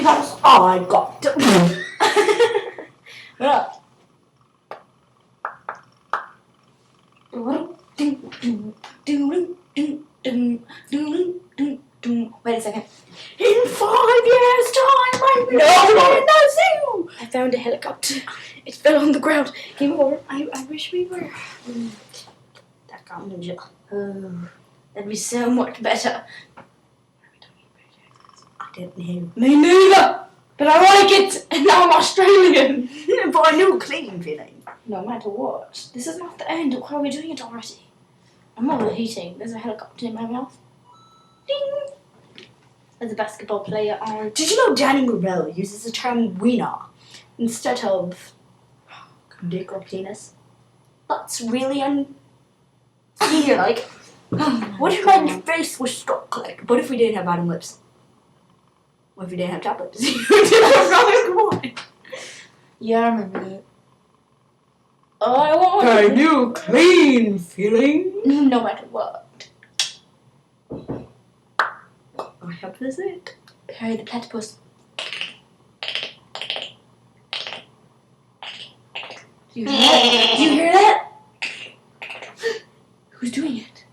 That's all I got. What up? Wait a second. In 5 years' time, I'm in the zoo. I found a helicopter. It fell on the ground. Game over. I wish we were. That got ninja. Oh, that'd be so much better. I don't know. Me neither. But I like it, and now I'm Australian. But I know clean feeling. No matter what. This is not the end. Why are we doing it already? I'm overheating. There's a helicopter in my mouth. Ding! There's a basketball player on. Did you know Danny Morell uses the term wiener instead of dick or penis? That's really you're like, what if my face was stuck like? What if we didn't have bottom lips? What if we didn't have top lips? Yeah, I remember that. Oh, I want A new clean feeling. no matter what. I have this it. Perry the platypus. Do you hear that? Do you hear that? Who's doing it?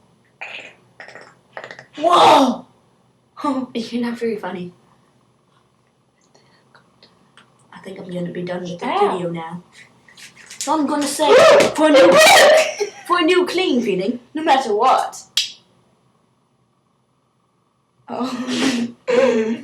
Whoa! You're not very funny. I think I'm gonna be done with the video now. So I'm gonna say for a new clean feeling, no matter what. Oh.